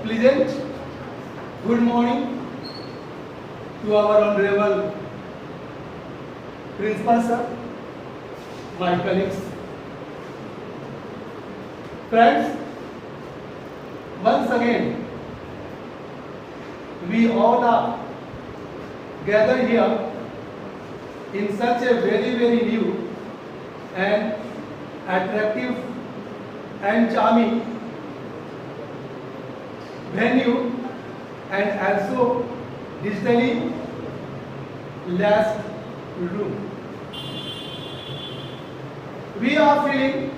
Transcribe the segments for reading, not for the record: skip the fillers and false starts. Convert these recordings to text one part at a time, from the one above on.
Pleasant good morning to our honorable principal sir, my colleagues, friends. Once again, we all are gathered here in such a very new and attractive and charming venue, and also digitally last room. We are feeling,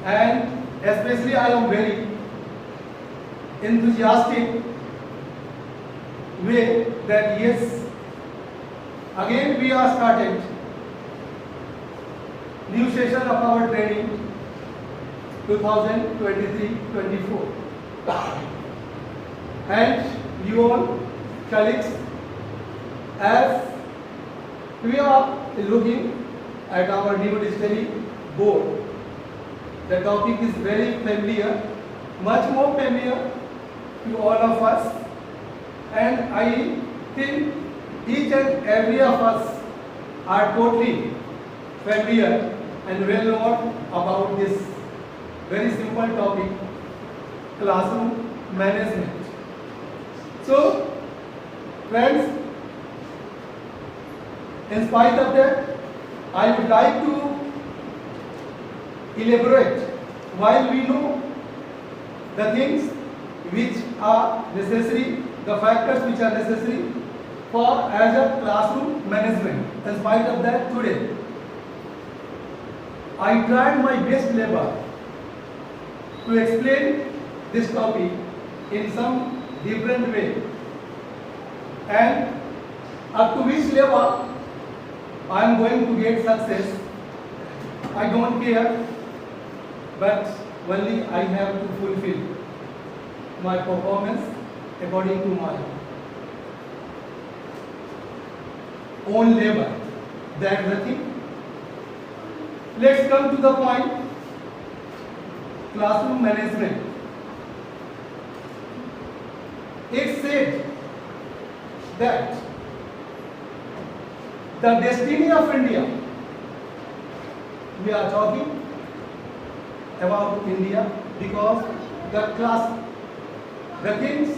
and especially I am very enthusiastic way that yes, again we are started new session of our training 2023-24. And you all colleagues, as we are looking at our new digital board, the topic is very familiar, much more familiar to all of us, and I think each and every of us are totally familiar and well known about this very simple topic, classroom management. So, friends, in spite of that, I would like to elaborate while we know the things which are necessary, the factors which are necessary for as a classroom management. In spite of that, today I tried my best level to explain this topic in some different way, and up to which level I am going to get success, I don't care, but only I have to fulfill my performance according to my own level. That's the thing. Let's come to the point. Classroom management. It said that the destiny of India, we are talking about India because the things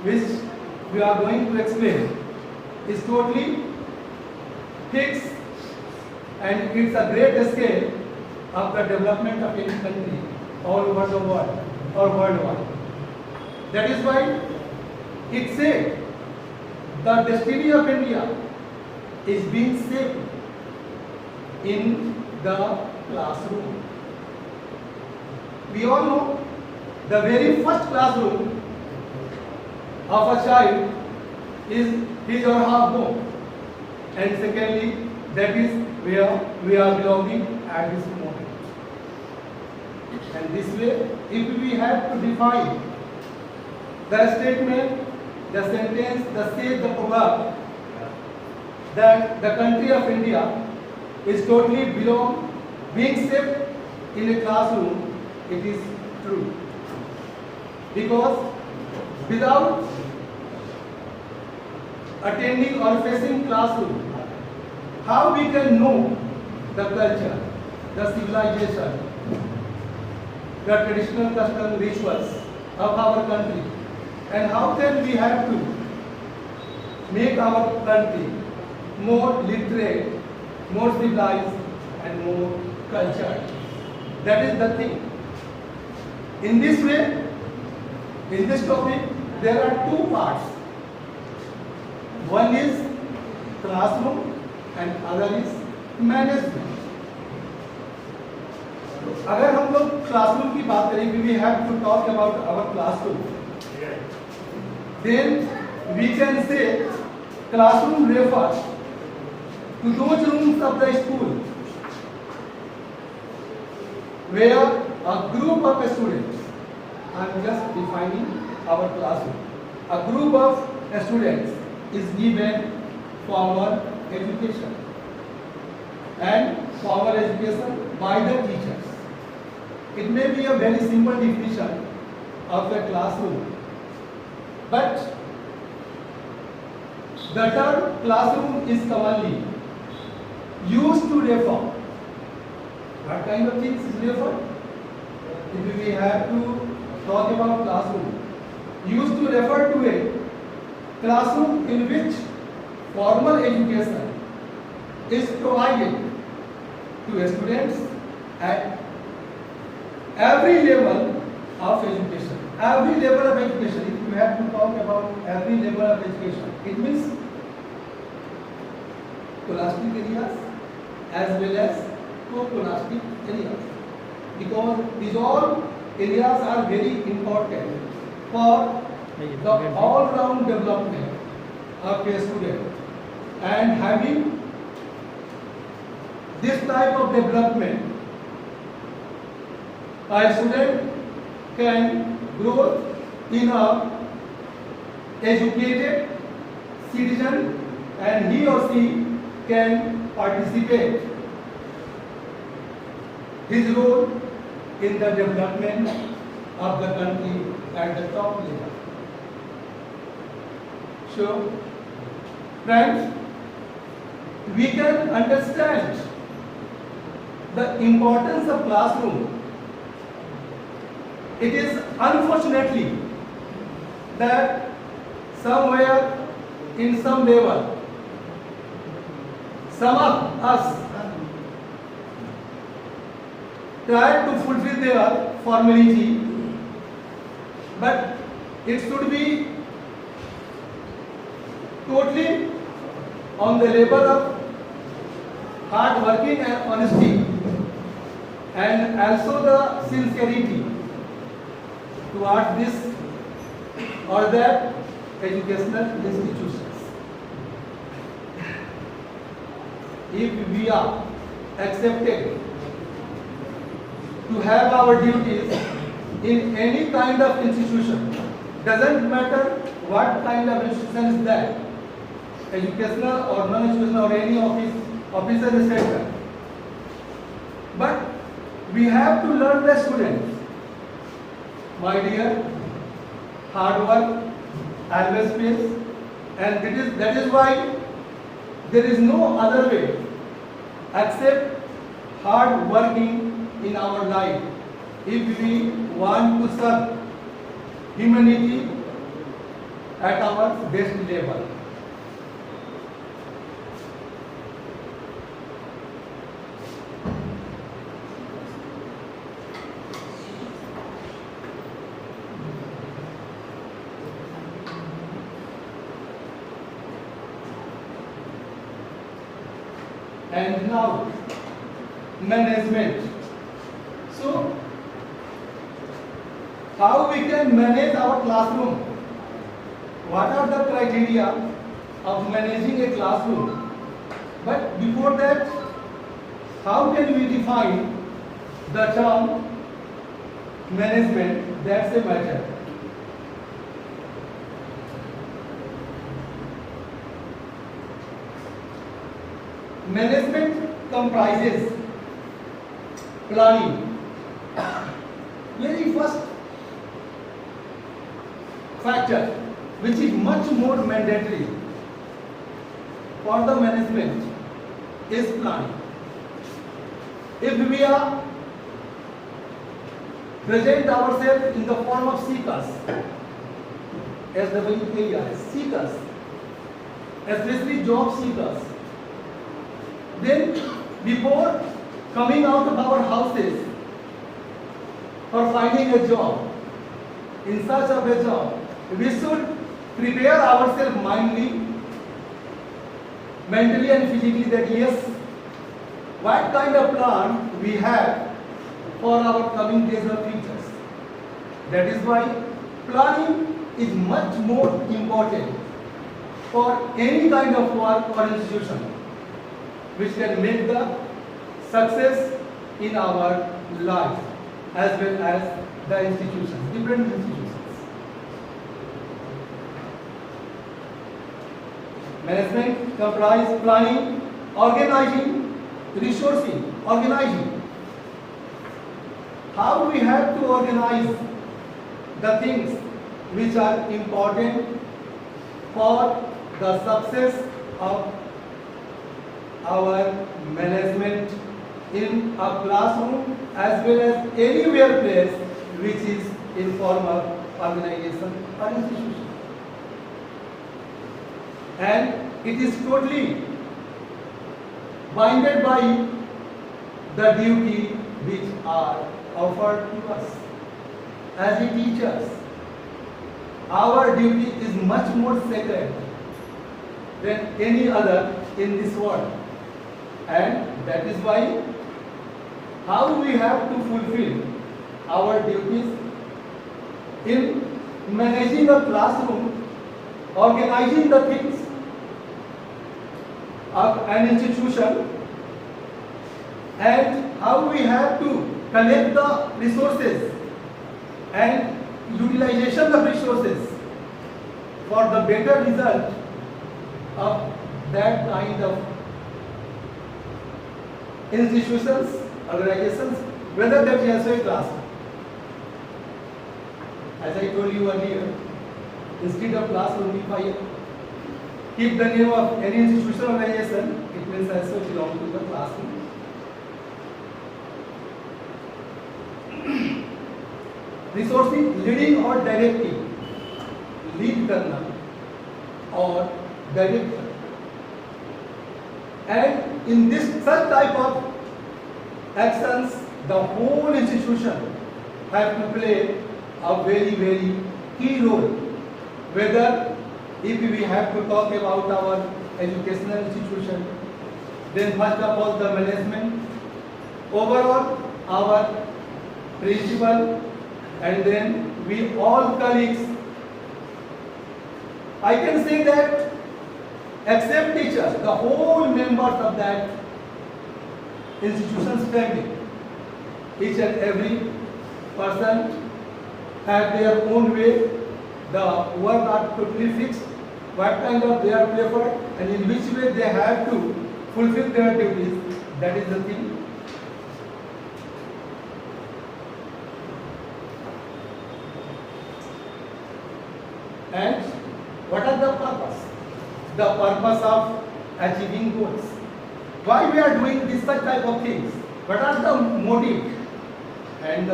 which we are going to explain is totally fixed, and it's a great scale of the development of any country all over the world or worldwide. That is why it said the destiny of India is being shaped in the classroom. We all know the very first classroom of a child is his or her home, and secondly, that is where we are belonging at this moment. And this way, if we have to define the statement, the sentence, the say, the proverb that the country of India is totally being shaped in a classroom, it is true. Because without attending or facing classroom, how we can know the culture, the civilization, the traditional custom rituals of our country, and how can we have to make our country more literate, more civilized, and more cultured. That is the thing. In this way, in this topic, there are two parts. One is classroom and other is management. अगर हम लोग classroom की बात करें, we have to talk about our classroom. Then we can say classroom refers to those rooms of the school where a group of students, I am just defining our classroom, a group of students is given formal education and formal education by the teachers it may be a very simple definition of a classroom, but the term classroom is commonly used to refer. What kind of things is referred? If we have to talk about classroom, used to refer to a classroom in which formal education is provided to students at every level of education. Every level of education, if you have to talk about every level of education, it means scholastic areas as well as co-scholastic areas, because these all areas are very important for the all-round development of a student. And having this type of development, a student can grow in a educated citizen, and he or she can participate his role in the development of the country at the top level. So, friends, we can understand the importance of classroom. It is unfortunately that somewhere in some level, some of us try to fulfill their formality, but it should be totally on the level of hard working and honesty, and also the sincerity towards this or that educational institutions. If we are accepted to have our duties in any kind of institution, doesn't matter what kind of institution is that, educational or non-educational or any officer etc. But we have to learn the students. My dear, hard work always pays, and that is why there is no other way except hard working in our life if we want to serve humanity at our best level. And now, management. So, how we can manage our classroom? What are the criteria of managing a classroom? But before that, how can we define the term management? That's a matter. Management comprises planning. Very first factor, which is much more mandatory for the management, is planning. If we are present ourselves in the form of seekers, SWKers, seekers, especially job seekers, then before coming out of our houses for finding a job, in search of a job, we should prepare ourselves mentally and physically, that yes, what kind of plan we have for our coming days or futures. That is why planning is much more important for any kind of work or institution which can make the success in our life as well as the institutions, different institutions. Management comprises planning, organizing, resourcing, organizing. how we have to organize the things which are important for the success of our management in a classroom as well as anywhere place which is in form of organization or institution. And it is totally binded by the duty which are offered to us as the teachers. Our duty is much more sacred than any other in this world, and that is why how we have to fulfill our duties in managing a classroom, organizing the things of an institution, and how we have to collect the resources and utilization of resources for the better result of that kind of institutions, organizations, whether that is also a class. As I told you earlier, instead of classroom, if I keep the name of any institution or organization, it means also belong to the classroom. Resourcing, leading or directing, lead करना और direct करना. And in this such type of actions, the whole institution have to play a very key role. Whether if we have to talk about our educational institution, then first of all the management, overall our principal, and then we all colleagues. I can say that except teachers, the whole members of that institution's family, each and every person have their own way. The work are totally fixed, what kind of they are preferred, and in which way they have to fulfill their duties. That is the thing. And what are the purpose? The purpose of achieving goals. Why we are doing this such type of things? What are the motive? And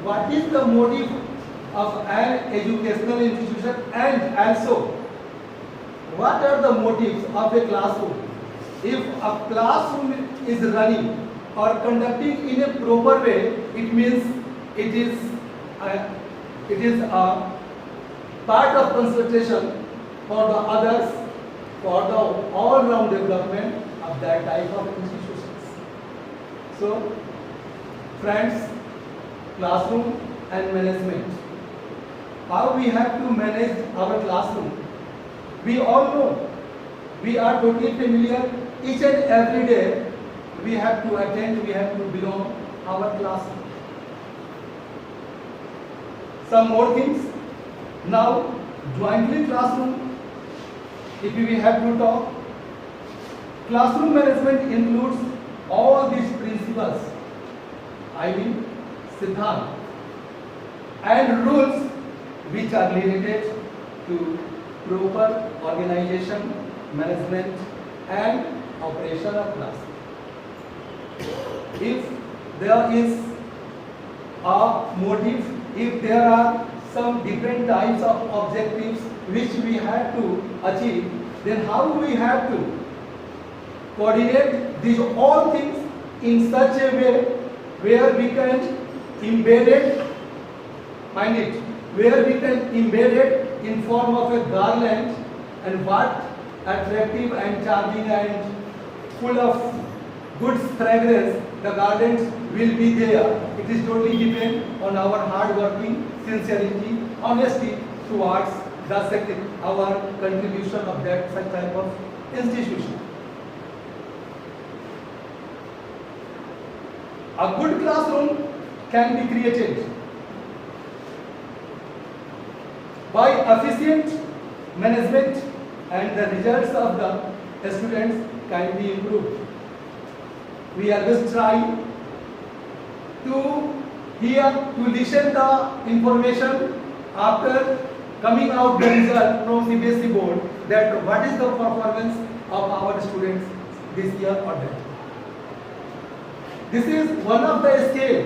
what is the motive of an educational institution? And also, what are the motives of a classroom? If a classroom is running or conducting in a proper way, it means it is a part of consultation for the others, for the all-round development of that type of institutions. So, friends, classroom and management. How we have to manage our classroom? We all know, we are totally familiar. Each and every day, we have to attend, we have to belong our classroom. Some more things. Now, jointly classroom, if we have to talk, classroom management includes all these principles, I mean Siddhant, and rules which are related to proper organization, management and operation of class. If there is a motive, if there are some different types of objectives which we have to achieve, then how we have to coordinate these all things in such a way where we can embed it, find it, where we can embed it in form of a garland, and what attractive and charming and full of good fragrance the gardens will be there. It is totally depend on our hard working, sincerity, honesty towards our contribution of that such type of institution. A good classroom can be created by efficient management, and the results of the students can be improved. We always try to here to listen the information after coming out the result from CBSE board that what is the performance of our students this year or that. This is one of the scale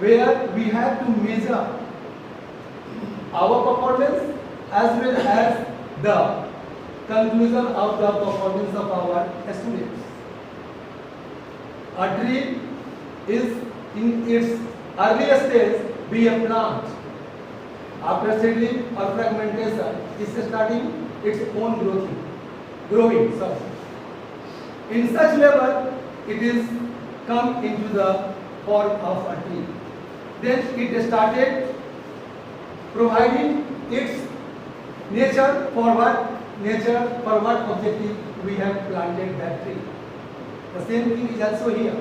where we have to measure our performance as well as the conclusion of the performance of our students. A tree is in its earliest stage be a plant. After seedling or fragmentation, is starting its own growing. Sorry. In such level, it is come into the form of a tree. Then it started providing its nature for what? Nature for what objective we have planted that tree. The same thing is also here.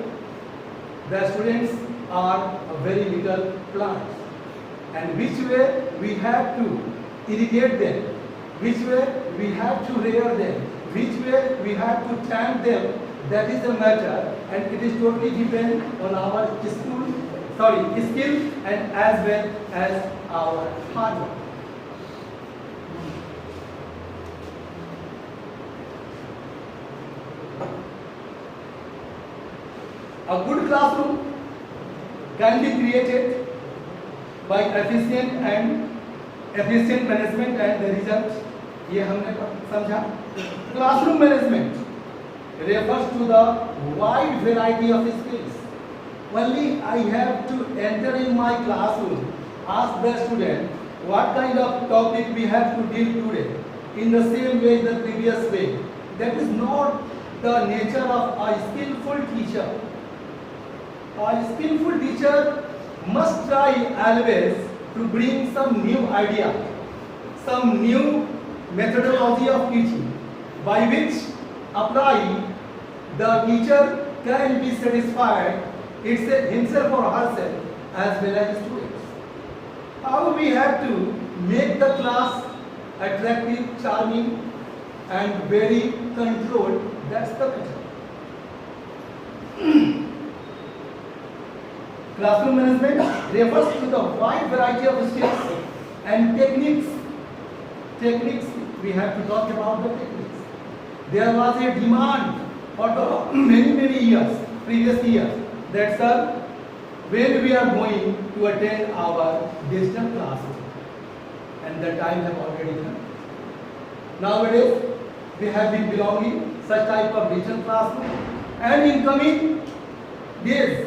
The students are a very little plants, and which way we have to irrigate them, which way we have to rear them, which way we have to tend them, that is the matter, and it is totally depend on our skill and as well as our hard work. A good classroom can be created by efficient management and the result ये हमने समझा. Classroom management refers to the wide variety of skills. Only I have to enter in my classroom, ask the student what kind of topic we have to deal today in the same way the previous way. That is not the nature of a skillful teacher. A skillful teacher must try always to bring some new idea, some new methodology of teaching, by which applying the teacher can be satisfied himself or herself as well as students. How we have to make the class attractive, charming and very controlled, that's the matter. Classroom management refers to the wide variety of skills and techniques. We have to talk about the techniques. There was a demand for the many years, previous years, that sir, when we are going to attend our digital classroom, and the time have already come. Nowadays, we have been belonging such type of digital classroom, and in coming days,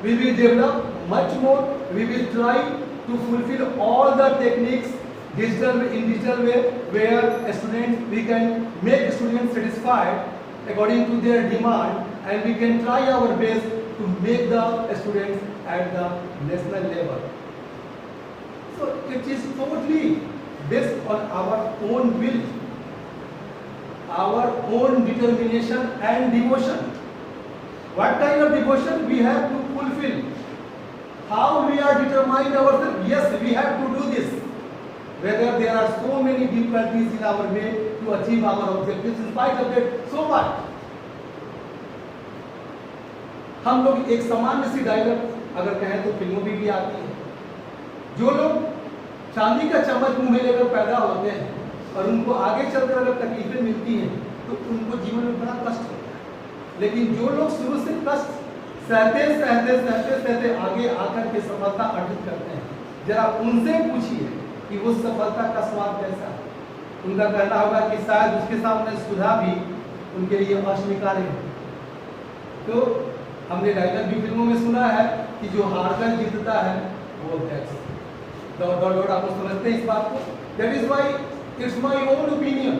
we will develop much more. We will try to fulfill all the techniques in digital way, where students, we can make students satisfied according to their demand, and we can try our best to make the students at the national level. So it is totally based on our own will, our own determination and devotion. What kind of devotion we have to fulfill? How we are determined ourselves? Yes, we have to do this. Whether there are so many difficulties in our way to achieve our objectives, in spite of that, so what? हम लोग एक सामान्य सी dialogue अगर कहें तो फिल्मों में भी आती है. जो लोग चांदी का चम्मच मुंह में लेकर पैदा होते हैं और उनको आगे चलकर अगर तकलीफें मिलती हैं तो उनको जीवन में बड़ा कष्ट होता है. लेकिन जो लोग शुरू से कष्ट सहते आगे आकर के सफलता अर्जित करते हैं, जरा उनसे पूछिए कि वो सफलता का स्वाद कैसा है. उनका कहना होगा कि शायद उसके सामने सुधा भी उनके लिए अस्वीकार्य है. तो हमने डायलॉग भी फिल्मों में सुना है कि जो हारकर जीतता है वो टैक्स. दौड़ आप समझते हैं इस बात को. That is why it's my own opinion.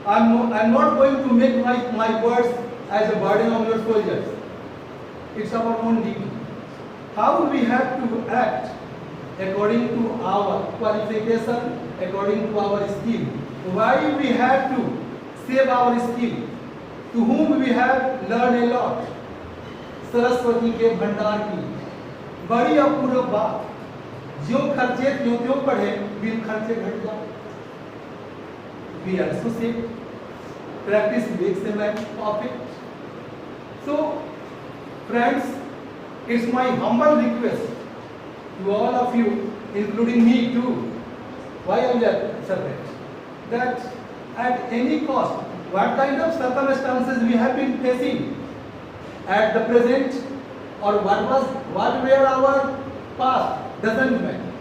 I'm not going to make my words as a burden on your soldiers. It's our own duty. How we have to act according to our qualification, according to our skill. Why we have to save our skill? To whom we have learned a lot. Saraswati के भंडार की बड़ी अपूर्व बात. जो खर्चे त्यों पढ़े, बिन खर्चे घट जाए. We also say practice makes a man perfect. So friends, it's my humble request to all of you, including me too, why I will celebrate, that at any cost, what kind of circumstances we have been facing at the present, or what were our past, doesn't matter.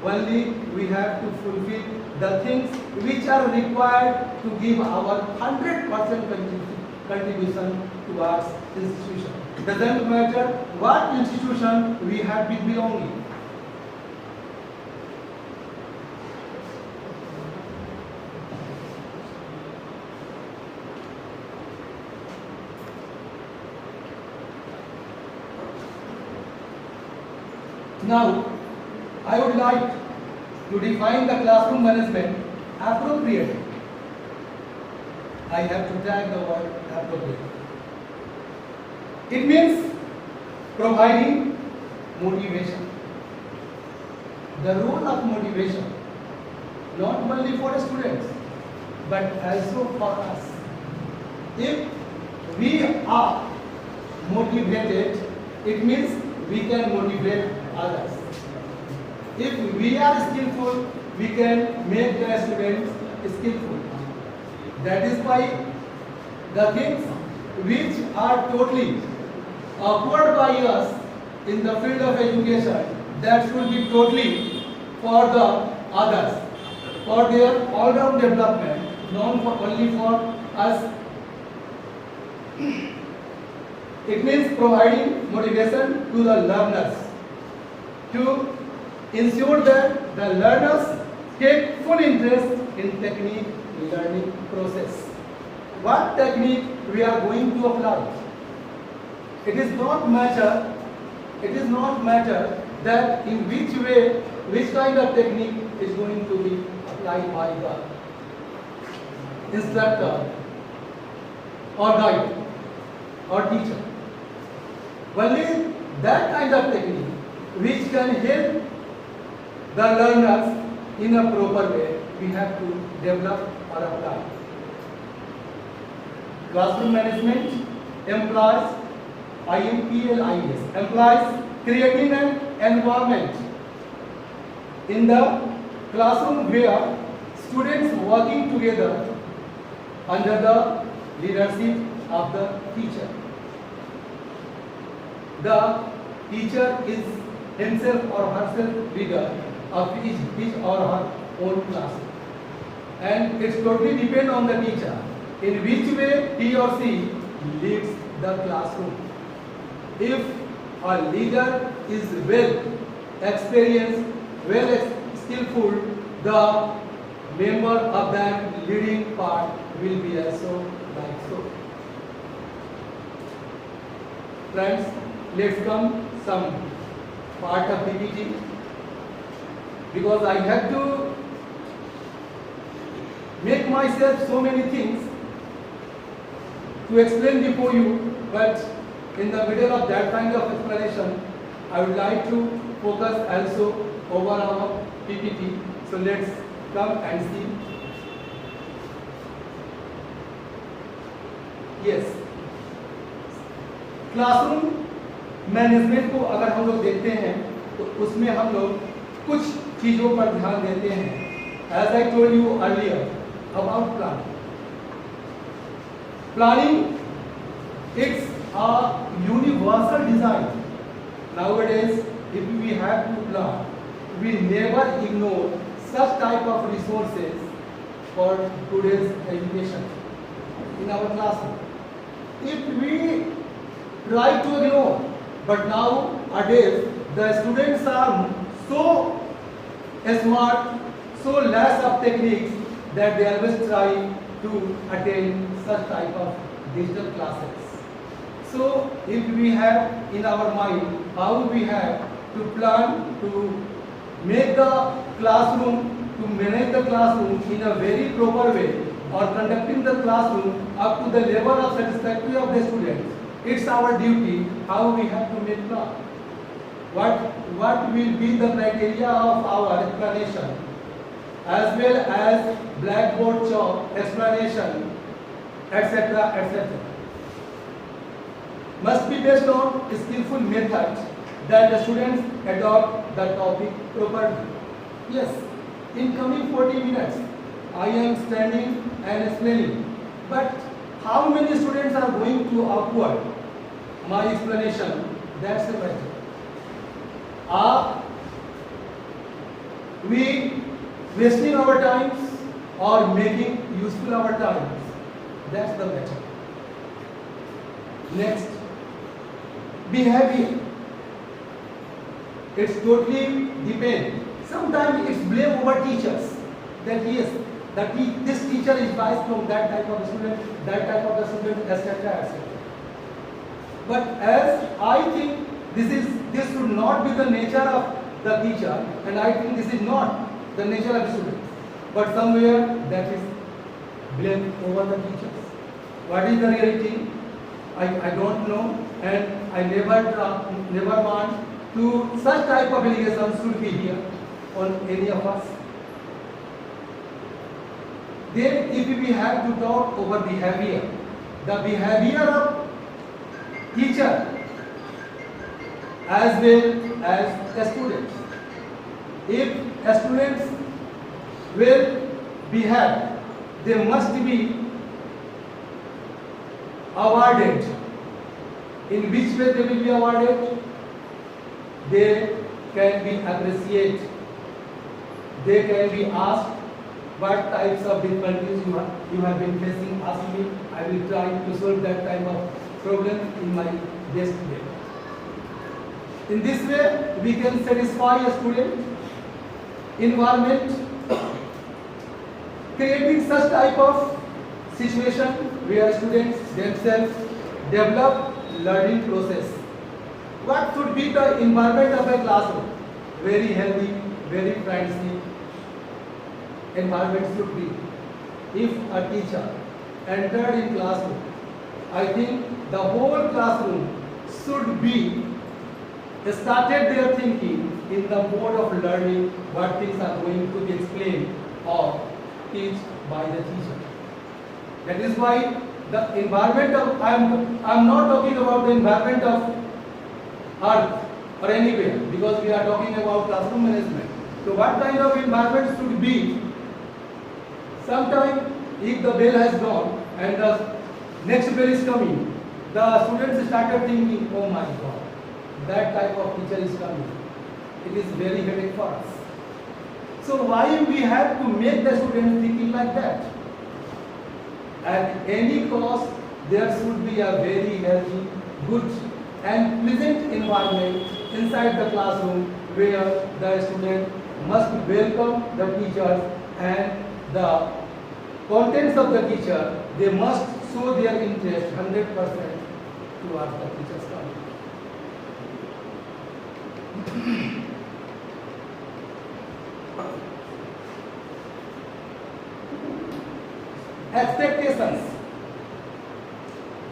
Only we have to fulfill the things which are required to give our 100% contribution towards institution. Doesn't matter what institution we have been belonging. Now, I would like to define the classroom management appropriately. I have to tag the word appropriate. It means providing motivation. The role of motivation, not only for the students, but also for us. If we are motivated, it means we can motivate others. If we are skillful, we can make the students skillful. That is why the things which are totally awkward by us in the field of education, that should be totally for the others, for their all-round development, not for only for us. It means providing motivation to the learners, to ensure that the learners take full interest in technique learning process. What technique we are going to apply? It is not matter that in which way, which kind of technique is going to be applied by the instructor or guide or teacher. Only that kind of technique which can help the learners in a proper way, we have to develop or apply. Classroom management implies IMPLIS, implies creating an environment in the classroom where students working together under the leadership of the teacher. The teacher is himself or herself leader of his or her own classroom. And it's totally depend on the teacher in which way he or she leads the classroom. If a leader is well experienced, well skillful, the member of that leading part will be also like so. Friends, let's come some part of PPT, because I have to make myself so many things to explain before you, but in the middle of that kind of explanation, I would like to focus also over our PPT. So let's come and see. Yes, classroom management को अगर हम लोग देखते हैं तो उसमें हम लोग कुछ चीज़ों पर ध्यान देते हैं. As I told you earlier about planning. Planning, it's a universal design. Nowadays, if we have to plan, we never ignore such type of resources for today's education in our classroom. If we try to ignore, but nowadays the students are so smart, so less of techniques that they always try to attend such type of digital classes. So if we have in our mind how we have to plan to make the classroom, to manage the classroom in a very proper way, or conducting the classroom up to the level of satisfactory of the students, it's our duty how we have to make plan. What will be the criteria of our explanation, as well as blackboard chalk explanation, etc., etc. must be based on skillful methods that the students adopt the topic properly. Yes, in coming 40 minutes, I am standing and explaining, but how many students are going to upward my explanation? That's the matter. Are we wasting our times or making useful our times? That's the matter. Next, behavior. It's totally depend. Sometimes it's blame over teachers. That yes, this teacher is biased from that type of student, that type of the student, etc., etc. But as I think this should not be the nature of the teacher, and I think this is not the nature of the student. But somewhere that is blame over the teachers. What is the reality? I don't know, and I never want to such type of allegations should be here on any of us. Then if we have to talk over behavior, the behavior of teacher as well as the students. If students will behave, they must be awarded. In which way they will be awarded? They can be appreciated. They can be asked what types of difficulties you have been facing. Ask me. I will try to solve that type of problem in my best way. In this way, we can satisfy a student environment, creating such type of situation where students themselves develop learning process. What should be the environment of a classroom? Very healthy, very friendly environment should be. If a teacher entered in classroom, I think the whole classroom should be started their thinking in the mode of learning what things are going to be explained or teach by the teacher. That is why the environment of, I'm not talking about the environment of earth or anywhere, because we are talking about classroom management. So what kind of environment should be? Sometime if the bell has gone and the next bell is coming, the students started thinking, oh my God, that type of teacher is coming. It is very headache for us. So why we have to make the students thinking like that? At any cost, there should be a very healthy, good and pleasant environment inside the classroom where the student must welcome the teachers and the contents of the teacher, they must show their interest 100% towards the teacher's coming. Expectations.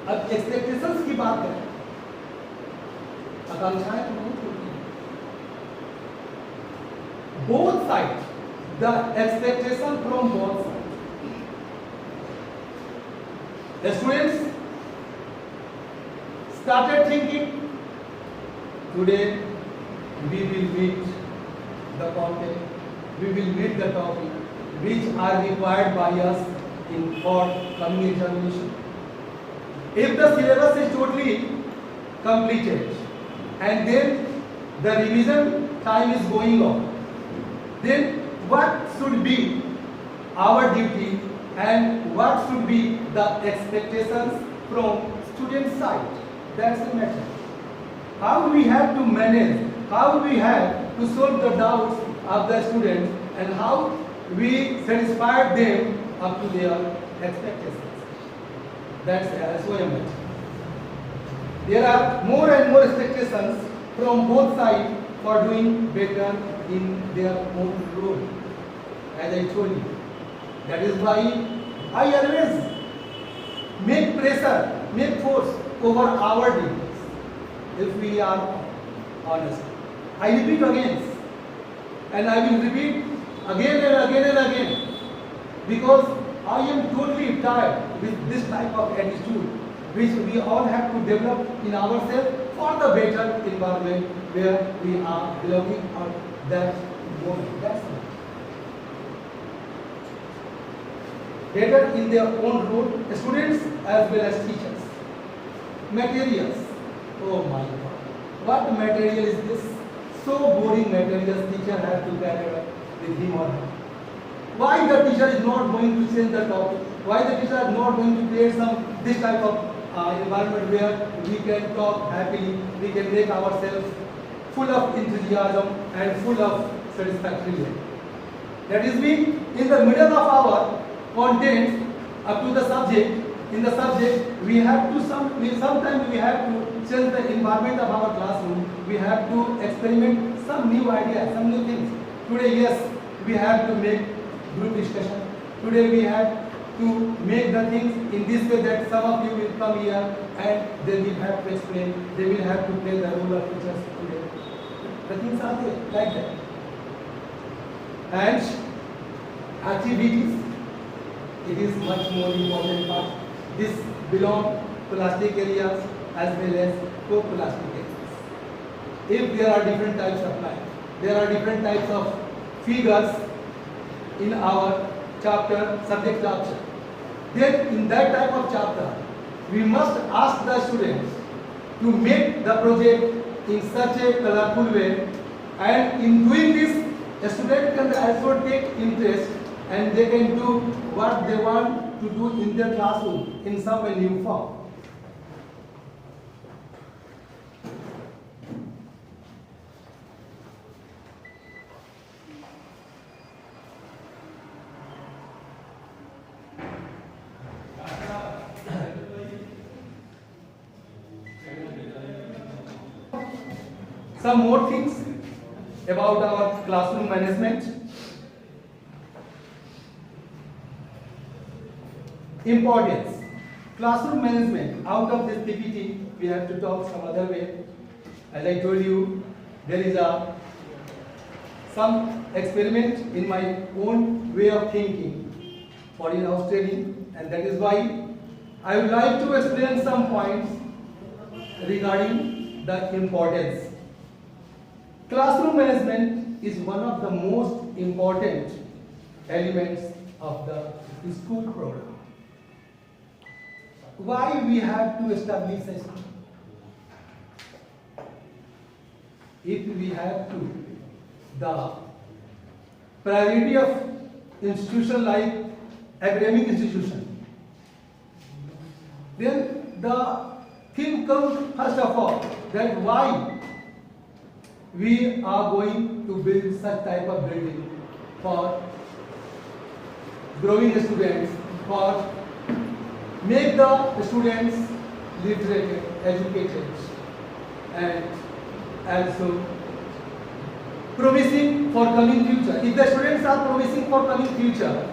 अब expectations की बात करें, आकांक्षाएं तो बहुत होती हैं. Both side, the expectation from both side. The students started thinking, today we will meet the content, we will meet the topic which are required by us in for coming examination. If the syllabus is totally completed and then the revision time is going on, then what should be our duty and what should be the expectations from student side? That's the matter. How we have to manage, how we have to solve the doubts of the students and how we satisfy them up to their expectations. That's also a matter. There are more and more expectations from both sides for doing better in their own role. As I told you, that is why I always make pressure, make force over our duties. If we are honest, I repeat again, and I will repeat again and again and again, because I am totally tired with this type of attitude which we all have to develop in ourselves for the better environment where we are belonging or that moment. That's all. Better in their own role, students as well as teachers. Materials. Oh my God. What material is this? So boring materials teacher has to carry with him or her. Why the teacher is not going to change the topic? Why the teacher is not going to create this type of environment where we can talk happily, we can make ourselves full of enthusiasm and full of satisfaction. That is mean in the middle of our contents up to the subject, in the subject we have to sometimes we have to change the environment of our classroom. We have to experiment some new ideas, some new things. Today, yes, we have to make group discussion. Today we have to make the things in this way that some of you will come here and they will have to explain, they will have to play the role of teachers today. The things are there like that. And activities, it is much more important part. This belongs to plastic areas as well as co-plastic areas. If there are different types of lines, there are different types of figures in our chapter, subject chapter. Then in that type of chapter, we must ask the students to make the project in such a colorful way, and in doing this, a student can also take interest and they can do what they want to do in their classroom in some new form. Some more things about our classroom management. Importance. Classroom management. Out of this PPT, we have to talk some other way. As I told you, there is some experiment in my own way of thinking for in-house training, and that is why I would like to explain some points regarding the importance. Classroom management is one of the most important elements of the school program. Why we have to establish a school? If we have to, the priority of institution like academic institution, then the thing comes first of all that why we are going to build such type of building for growing students, for make the students literate, educated, and also promising for coming future. If the students are promising for coming future,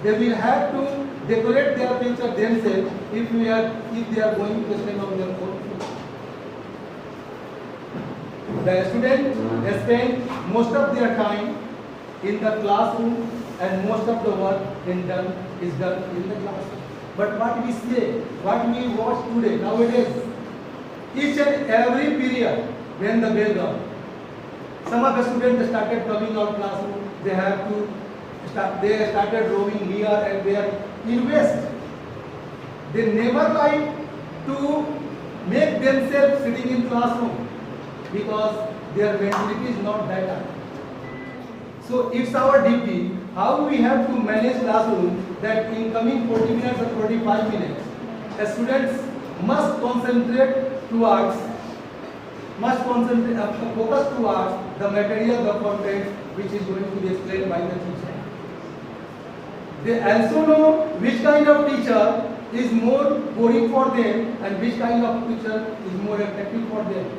they will have to decorate their future themselves if they are going to spend on their own future. The students spend most of their time in the classroom and most of the work is done in the classroom. But what we say, what we watch today, nowadays, each and every period when the bell comes, some of the students started coming out classroom, they started roaming here and there in west. They never like to make themselves sitting in classroom because their mentality is not that high. So it's our duty how we have to manage classroom that in coming 40 minutes or 45 minutes, students must concentrate towards, focus towards the material, the content which is going to be explained by the teacher. They also know which kind of teacher is more boring for them and which kind of teacher is more effective for them.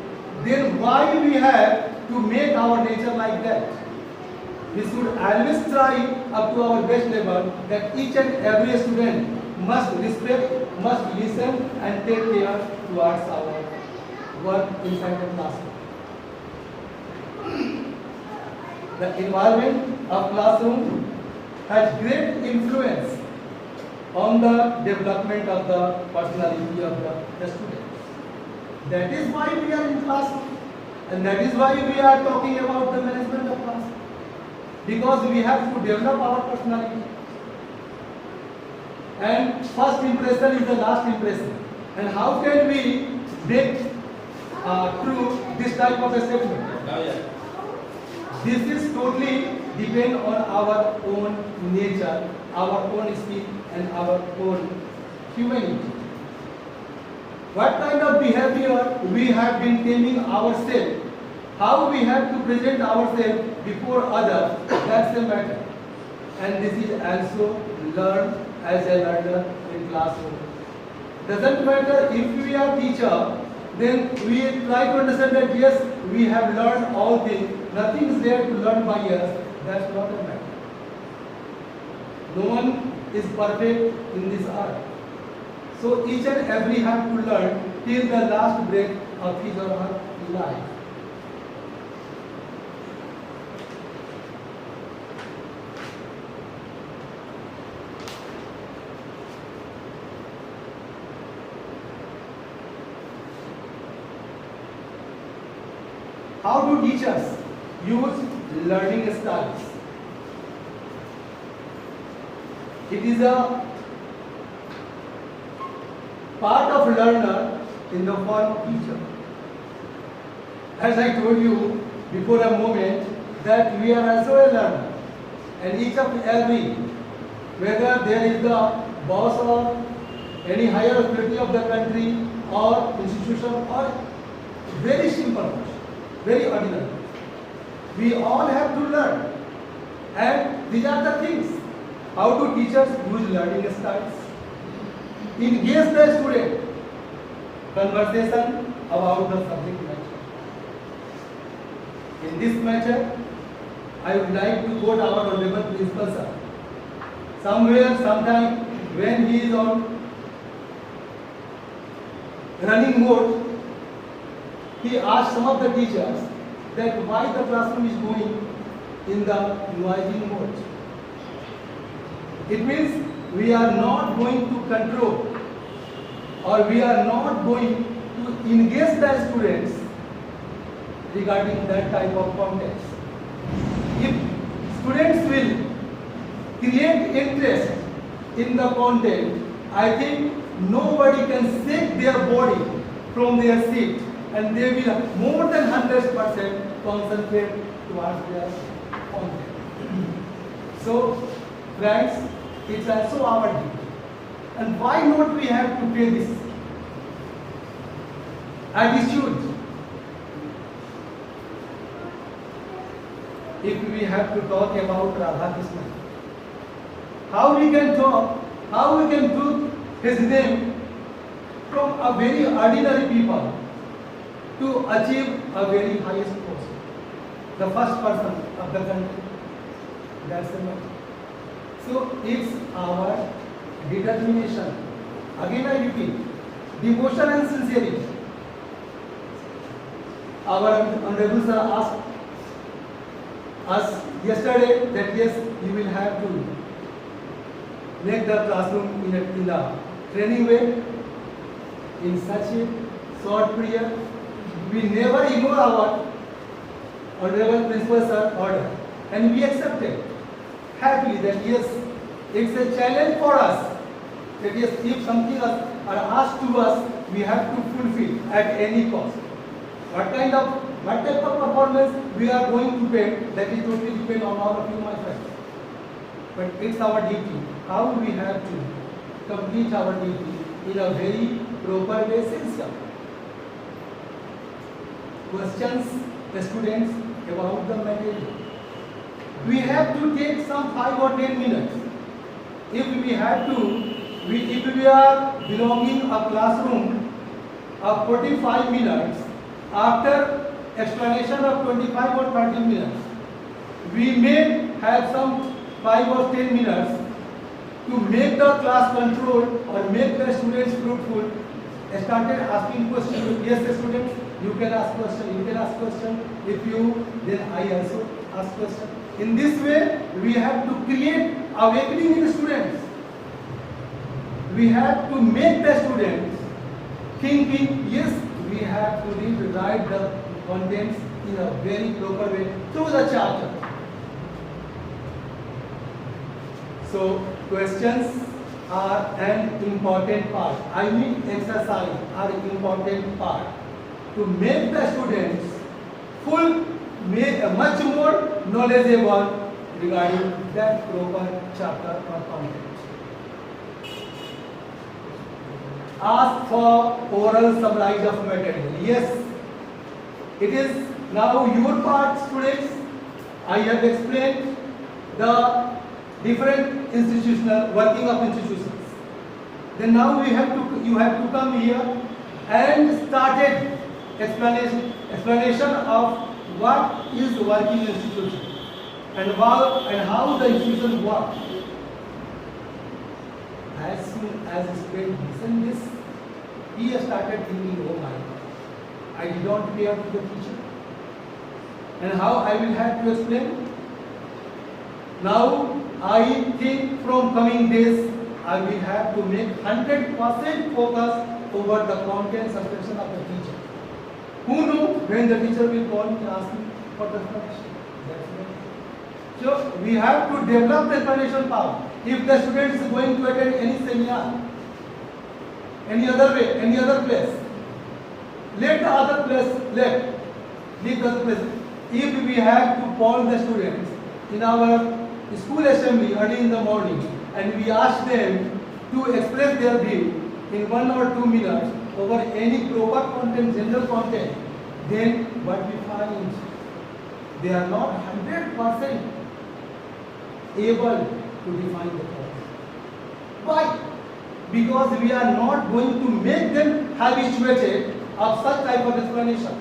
Then why we have to make our nature like that? We should always try up to our best level that each and every student must respect, must listen and take care towards our work inside the classroom. The environment of classroom has great influence on the development of the personality of the students. That is why we are in class, and that is why we are talking about the management of class, because we have to develop our personality. And first impression is the last impression. And how can we break through this type of a statement? This is totally depend on our own nature, our own speech, and our own humanity. What kind of behavior we have been taming ourselves, how we have to present ourselves before others, that's the matter. And this is also learned as a learner in classroom. Doesn't matter if we are teacher, then we try to understand that yes, we have learned all things, nothing is there to learn by us. That's not a matter. No one is perfect in this art. So each and every have to learn till the last breath of his or her life. How do teachers use learning styles? It is a part of learner in the form of teacher. As I told you before a moment that we are also a learner, and each of every, whether there is the boss or any higher authority of the country or institution or very simple person, very ordinary. We all have to learn, and these are the things. How do teachers use learning styles? Engage the student, conversation about the subject matter. In this matter, I would like to quote our honorable principal sir. Somewhere, sometime, when he is on running mode, he asked some of the teachers that why the classroom is going in the noisy mode. It means we are not going to control, or we are not going to engage the students regarding that type of context. If students will create interest in the content, I think nobody can shake their body from their seat, and they will more than 100% concentrate towards their content. So, friends, it's also our duty. And why not we have to pay this attitude? If we have to talk about Radha Krishna, how we can talk, how we can do his name from a very ordinary people to achieve a very highest post, the first person of the country. That's the matter. So it's our determination. Again I repeat, devotion and sincerity. Our honorable sir asked us yesterday that yes, you will have to make the classroom in a training way, in such a short period. We never ignore our honorable principal sir order, and we accepted happily that yes, it's a challenge for us that yes, if something are asked to us, we have to fulfill at any cost. What type of performance we are going to pay, that is totally depend on all of you, my friends. But it's our duty, how we have to complete our duty in a very proper way, sincere. Questions the students about the material. We have to take some 5 or 10 minutes. If we have to, if we are belonging a classroom of 45 minutes, after explanation of 25 or 30 minutes, we may have some 5 or 10 minutes to make the class controlled or make the students fruitful. Started asking questions. Yes, the students, you can ask question. You can ask question. If you, then I also ask question. In this way, we have to create awakening in the students. we have to make the students thinking, yes, we have to write the contents in a very proper way through the chapter. So questions are an important part. I mean exercise are an important part to make the students much more knowledgeable regarding that proper chapter or content. Ask for oral summary of material. Yes, it is now your part, students. I have explained the different institutional working of institutions. Then now you have to come here and started explanation of what is working institution and how the institution works. As soon as the student listen this, he has started thinking, oh my God, I did not pay up to the teacher. And how I will have to explain? Now I think from coming days I will have to make 100% focus over the content subsection of the teacher. Who knows when the teacher will call me and ask me for the explanation? That's right. So we have to develop the explanation power. If the student is going to attend any seminar, any other way, any other place, let the other place, leave the other place. If we have to call the students in our school assembly early in the morning and we ask them to express their view in 1 or 2 minutes over any proper content, general content, then what we find, they are not 100% able to define the content. Why? Because we are not going to make them habituated of such type of explanation.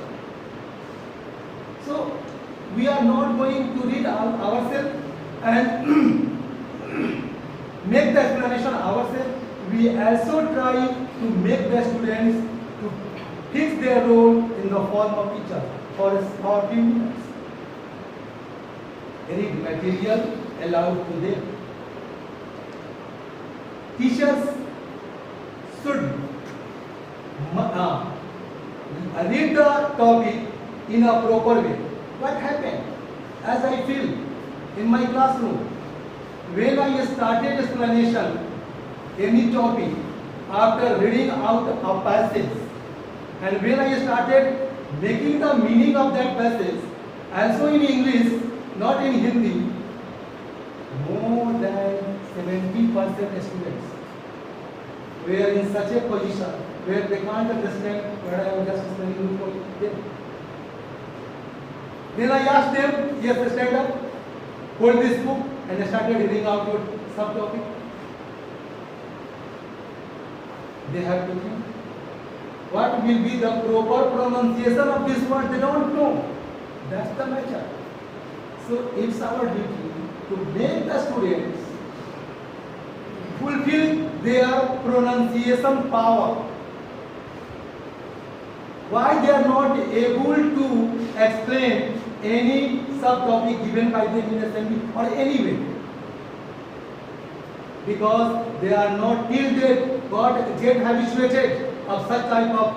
So we are not going to read ourselves and make the explanation ourselves. We also try to make the students to fix their role in the form of teacher for a few minutes. Any material allowed to them. Teachers should read the topic in a proper way. What happened? As I feel in my classroom, when I started explanation any topic after reading out a passage, and when I started making the meaning of that passage, also in English, not in Hindi, more than 70% students were in such a position where they can't understand what I was just explaining for them. Then I asked them, yes, stand up, hold this book, and I started reading out your subtopic. They have to think. What will be the proper pronunciation of this word? They don't know. That's the matter. So it's our duty to make the students fulfill their pronunciation power. Why they are not able to explain any subtopic given by them in assembly or anyway? Because they are not till they get habituated of such type of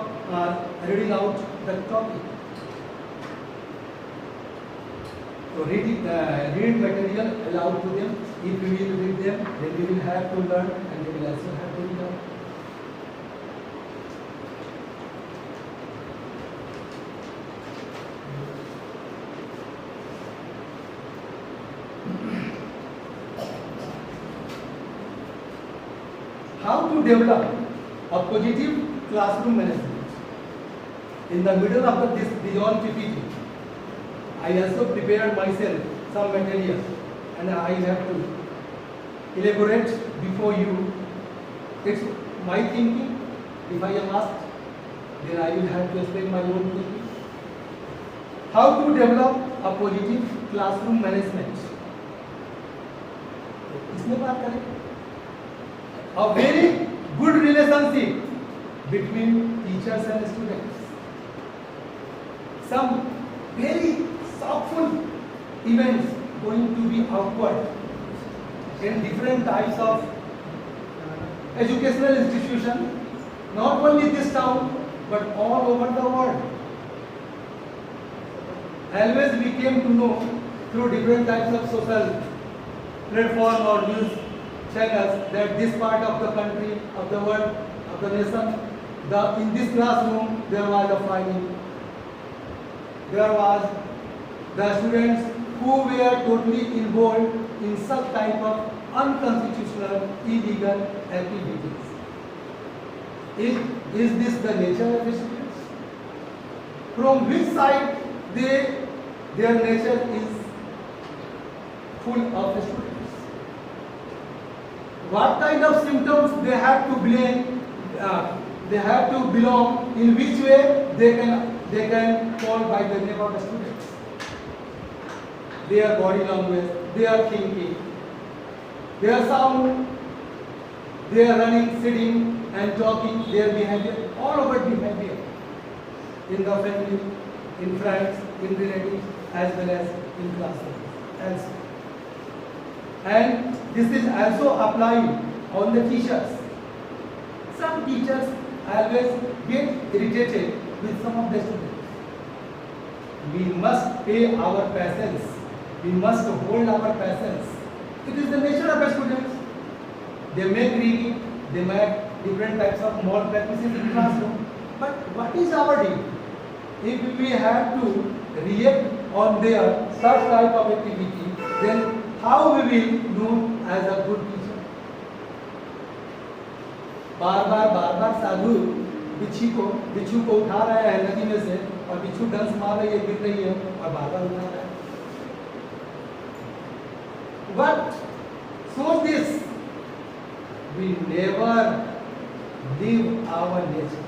reading out the topic. So reading material allowed to them. If we will read them, then we will have to learn, and they will also have to learn. How to develop a positive classroom management? In the middle of this beyond PPT, I also prepared myself some material, and I have to elaborate before you. It's my thinking. If I am asked, then I will have to explain my own thinking. How to develop a positive classroom management? इसमें बात करें. A very good relationship between teachers and students. Some very soulful events going to be awkward in different types of educational institution, not only this town, but all over the world. Always we came to know through different types of social platform or news channels that this part of the country, of the world, of the nation, in this classroom there was a fighting. There was the students who were totally involved in such type of unconstitutional, illegal activities. Is this the nature of the students? From which side their nature is full of students? What kind of symptoms they have to blame? They have to belong. In which way they can fall by the name of the students? Their body language, their thinking, their sound, their running, sitting, and talking, their behavior, all over behavior in the family, in friends, in relatives, as well as in classrooms. And this is also applied on the teachers. Some teachers always get irritated with some of the students. We must pay our patience. We must hold our patience. It is the nature of the students. They make reading, they make different types of moral practices in classroom. But what is our duty? If we have to react on their such type of activity, then how we will know as a good teacher? बार बार साधु बिच्छू को उठा रहा है नदी में से और बिच्छू डंस मार रही है, गिर रही है और बार बार उठा रहा है. But so this we never live our nature.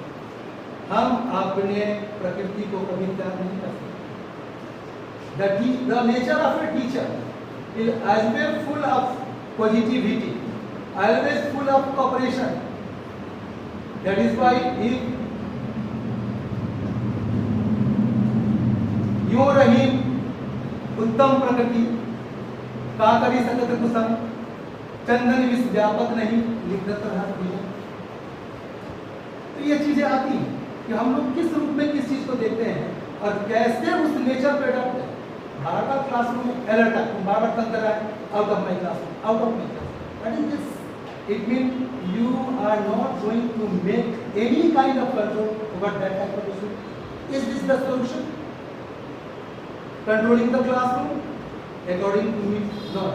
हम अपने प्रकृति को कभी त्याग नहीं कर सकते. The nature of a teacher is always full of positivity, always full of cooperation. That is why if यो रहीम उत्तम प्रकृति का करी सकत कुसम चंदन विष व्यापक नहीं लिखत रहा दिया. तो ये चीजें आती हैं कि हम लोग किस रूप में किस चीज को देखते हैं और कैसे उस नेचर पे अडॉप्ट है. बार बार क्लासरूम में अलर्ट है, बार बार तंग कर रहा है, out of my classroom, out of my class. What is this? It means you are not going to make any kind of control over that type of issue. Is this the solution? Controlling the classroom? According to me, not.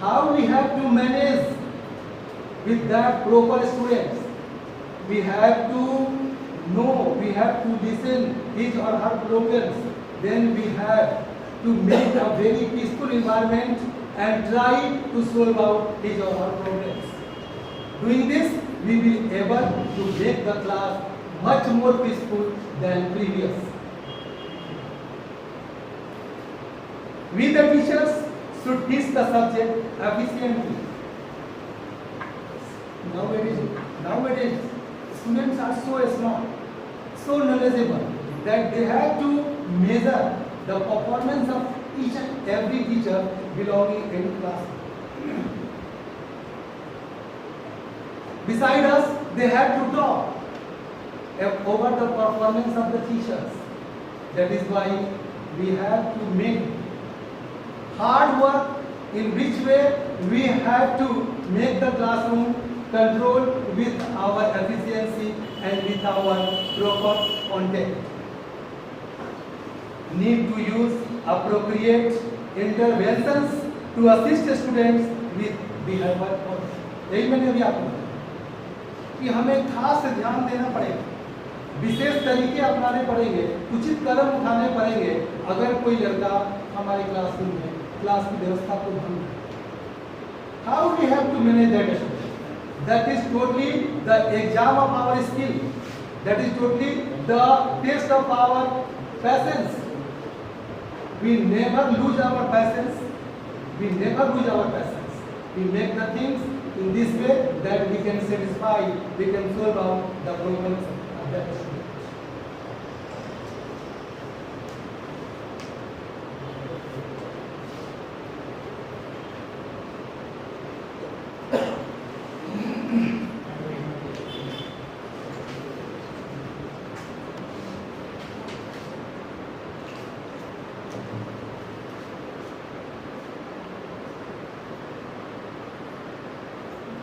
How we have to manage with that proper students? We have to know, we have to listen his or her problems. Then we have to make a very peaceful environment and try to solve out his or her problems. Doing this, we will be able to make the class much more peaceful than previous. We the teachers should teach the subject efficiently. Nowadays, students are so smart, so knowledgeable that they have to measure the performance of each and every teacher belonging in class. Beside us, they have to talk over the performance of the teachers. That is why we have to make hard work, in which way we have to make the classroom control with our efficiency and with our proper content. Need to use appropriate interventions to assist students with behavior problems. यही मैंने अभी आपको बताया कि हमें खास ध्यान देना पड़ेगा, विशेष तरीके अपनाने पड़ेंगे, उचित कदम उठाने पड़ेंगे अगर कोई लड़का हमारे क्लासरूम में क्लास की व्यवस्था को भंग करे. How we have to manage that student? That is totally the exam of our skill. That is totally the test of our patience. We never lose our patience. We never lose our patience. We make the things in this way that we can satisfy, we can solve out the problems of that student.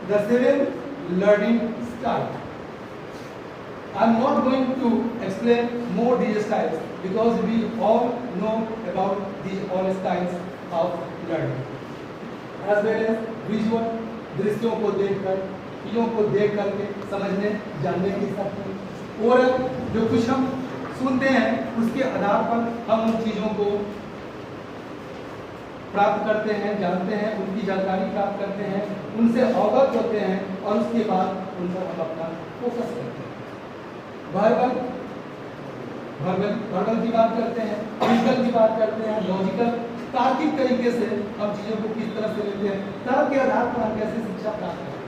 the 7 learning style. I am not going to explain more these styles because we all know about these all styles of learning. As well as visual, दृश्यों को देखकर, चीज़ों को देख करके समझने जानने की शक्ति, और जो कुछ हम सुनते हैं उसके आधार पर हम उन चीज़ों को प्राप्त करते हैं, जानते हैं, उनकी जानकारी प्राप्त करते हैं, उनसे अवगत होते हैं और उसके बाद उन पर हम अपना फोकस करते हैं। वर्बल की बात करते हैं, फिजिकल की बात करते हैं, लॉजिकल तार्किक तरीके से हम चीज़ों को किस तरह से लेते हैं, तर्क के आधार पर हम कैसे शिक्षा प्राप्त करते हैं।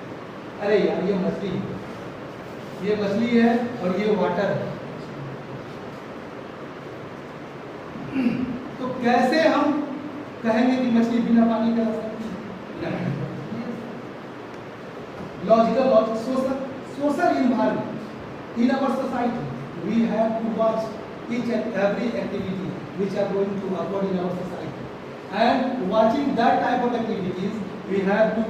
अरे यार ये मछली है और ये वाटर है, तो कैसे हम कहेंगे कि मछली बिना पानी के रह सकती है? Logical, social environment in our society, we have to watch each and every activity which are going to occur in our society, and watching that type of activities we have to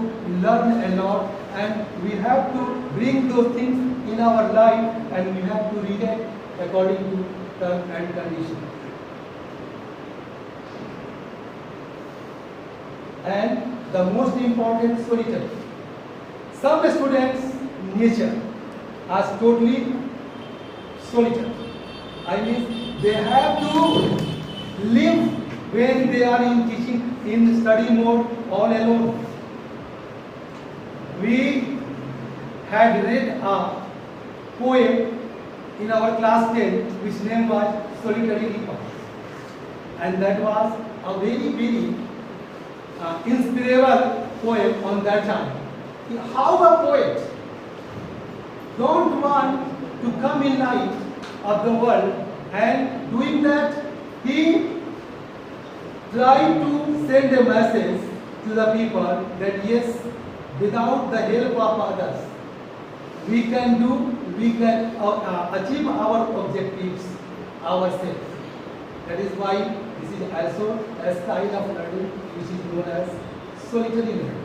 learn a lot, and we have to bring those things in our life, and we have to react according to terms and conditions. And the most important, storytelling. Some students' nature are totally solitary. I mean, they have to live when they are in teaching, in study mode, all alone. We had read a poem in our class 10, which name was Solitary Reaper, and that was a very inspirable poem on that time. How a poet don't want to come in light of the world, and doing that he tried to send a message to the people that yes, without the help of others we can achieve our objectives ourselves. That is why this is also a style of learning which is known as solitary learning.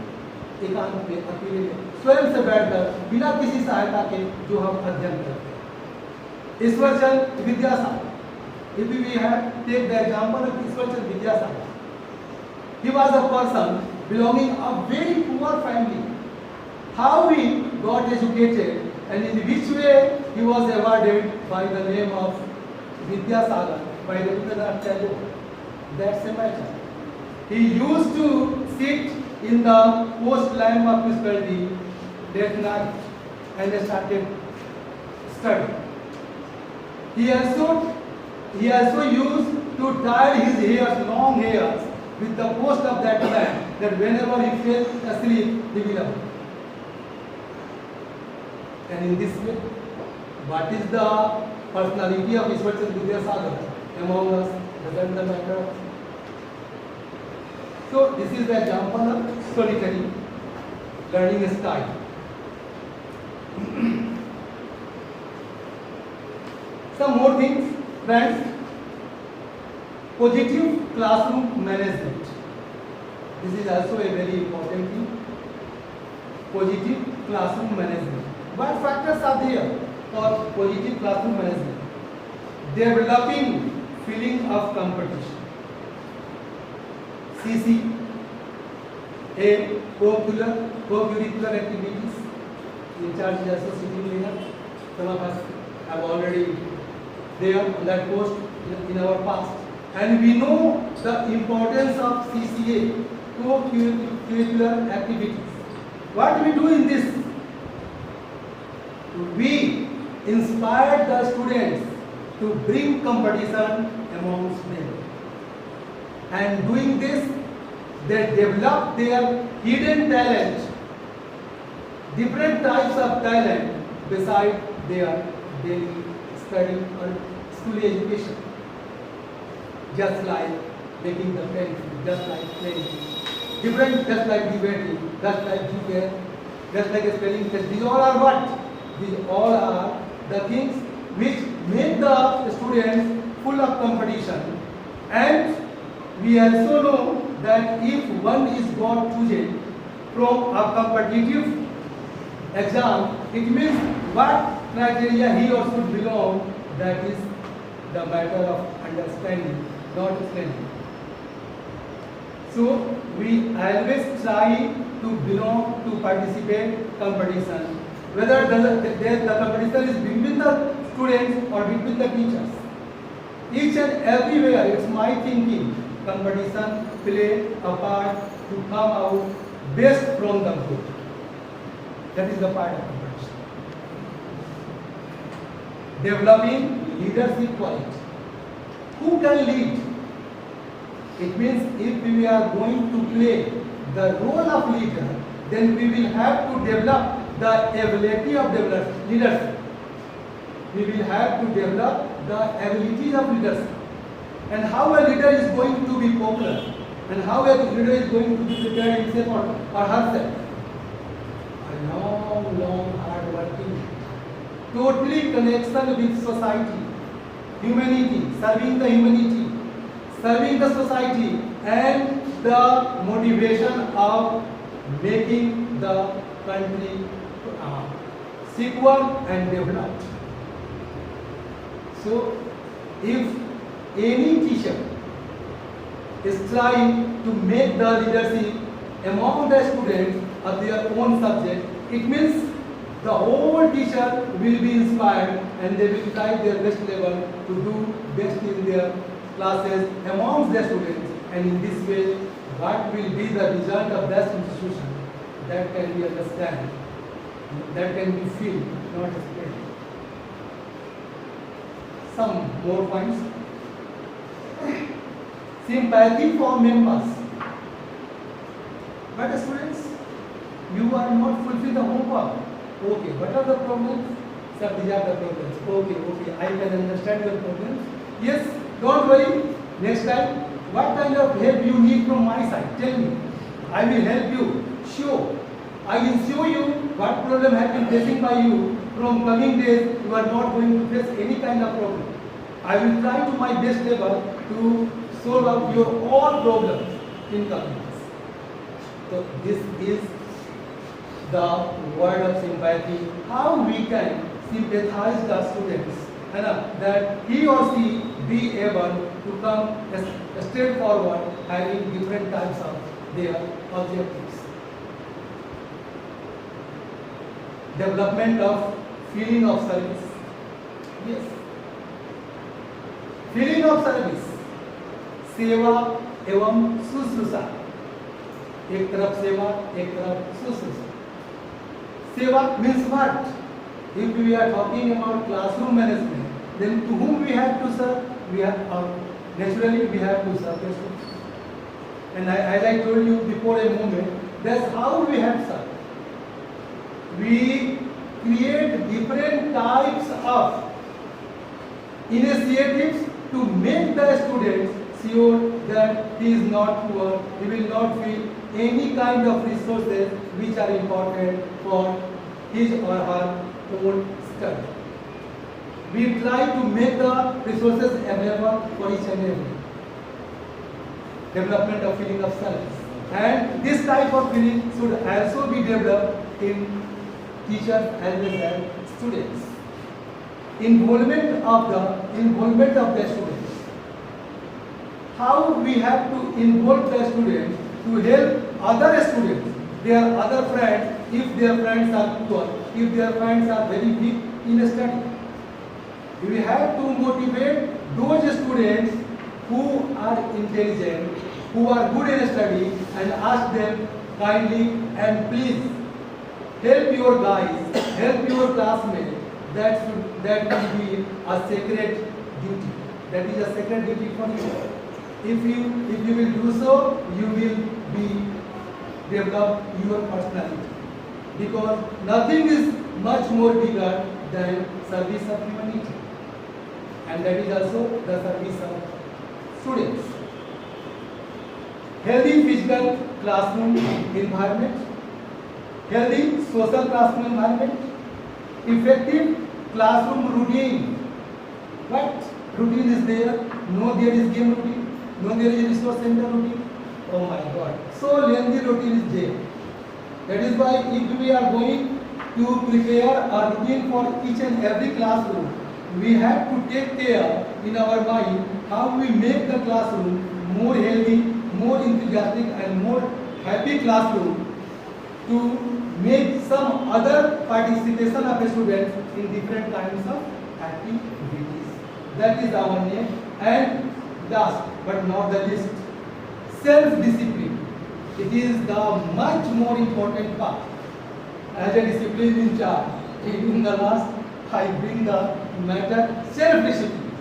एकांत में, अकेले में, स्वयं से बैठकर बिना किसी सहायता के जो हम अध्ययन करते हैं। Ishwarchand Vidyasagar, if we have take the example of Ishwarchand Vidyasagar, he was a person belonging a very poor family. How he got educated and in which way he was awarded by the name of Vidyasagar by Rabindranath Tagore, that's a matter. He used to sit in the post lamp of municipality that night and started studying. He also used to tie his hairs, long hairs, with the post of that lamp, that whenever he fell asleep, he will awake. And in this way, what is the personality of Ishwarchand Vidyasagar among us? Doesn't the matter? So this is the example of solitary learning style. Some more things, friends. Positive classroom management. This is also a very important thing. Positive classroom management. What factors are there for positive classroom management? Developing feeling of competition. CC, A, co-curricular activities. In charge is also sitting here. Some of us have already there on that post in our past. And we know the importance of CCA, co-curricular activities. What we do in this? We inspire the students to bring competition amongst them. And doing this, they develop their hidden talent, different types of talent beside their daily study or school education. Just like making the painting, just like playing, different, just like debating, just like GK, just like spelling test. These all are what? These all are the things which make the students full of competition. And we also know that if one is got chosen from a competitive exam, it means what criteria he or should belong, that is the matter of understanding, not explaining. So we always try to belong to participate competition, whether the competition is between the students or between the teachers. Each and everywhere, it's my thinking, competition play a part to come out best from the group. That is the part of competition. Developing leadership quality. Who can lead? It means if we are going to play the role of leader, then we will have to develop the ability of leadership. We will have to develop the abilities of leadership. And how a leader is going to be popular, and how a leader is going to be prepared himself or herself. A long, hard working, totally connection with society, humanity, serving the humanity, serving the society, and the motivation of making the country secure and developed. So, if any teacher is trying to make the leadership among the students of their own subject, it means the whole teacher will be inspired and they will try their best level to do best in their classes amongst their students, and in this way what will be the result of that institution, that can be understood, that can be felt, not explained. Some more points. Sympathy for members. But students, you are not fulfilling the homework. Okay, what are the problems? Sir, these are the problems. Okay, I can understand your problems. Yes, don't worry. Next time, what kind of help you need from my side? Tell me. I will help you. Sure. I will show you what problem has been facing by you. From coming days, you are not going to face any kind of problem. I will try to my best level to solve out your all problems in coming days. So this is the word of sympathy. How we can sympathize the students, that he or she be able to come straightforward, having different types of their objectives. Development of feeling of service. Yes. Feeling of service. सेवा एवं शुश्रूषा. एक तरफ सेवा, एक तरफ शुश्रूषा. Seva means what? If we are talking about classroom management, then to whom we have to serve? We have naturally we have to serve the students. And as I told you before a moment, that's how we have served. We create different types of initiatives to make the students sure that he is not poor, he will not feel any kind of resources which are important for his or her own study. We try to make the resources available for each and every. Development of feeling of service. And this type of feeling should also be developed in teachers as well as students. Involvement of the students. How we have to involve the students to help other students, their other friends, if their friends are poor, if their friends are very weak in study. We have to motivate those students who are intelligent, who are good in study, and ask them kindly and please help your guys, help your classmates. That will be a sacred duty. That is a sacred duty for you. If you will do so, you will be develop your personality. Because nothing is much more bigger than service of humanity. And that is also the service of students. Healthy physical classroom environment, healthy social classroom environment, effective classroom routine. What routine is there? No, there is game routine. No, there is resource center routine. Oh my God. So lengthy routine is there. That is why if we are going to prepare a routine for each and every classroom. We have to take care in our mind how we make the classroom more healthy, more enthusiastic and more happy classroom to make some other participation of the students in different kinds of activities. That is our name. And last but not the least, self-discipline. It is the much more important part. As a discipline in charge, in the last, I bring the matter self-discipline.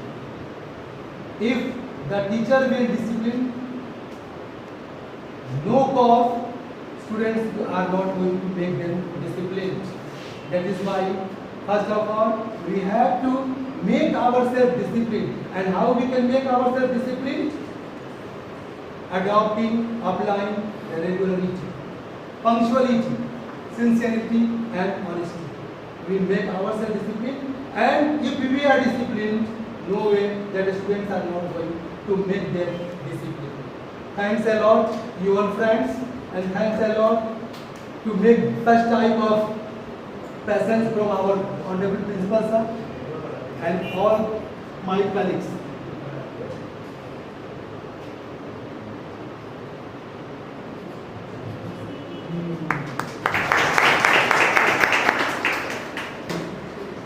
If the teacher will discipline, no cause, students are not going to make them disciplined. That is why, first of all, we have to make ourselves disciplined. And how we can make ourselves disciplined? Adopting, applying regularity, punctuality, sincerity and honesty. We make ourselves disciplined, and if we are disciplined, no way that the students are not going to make them disciplined. Thanks a lot, your friends, and thanks a lot to make such type of presence from our honorable principal sir and all my colleagues.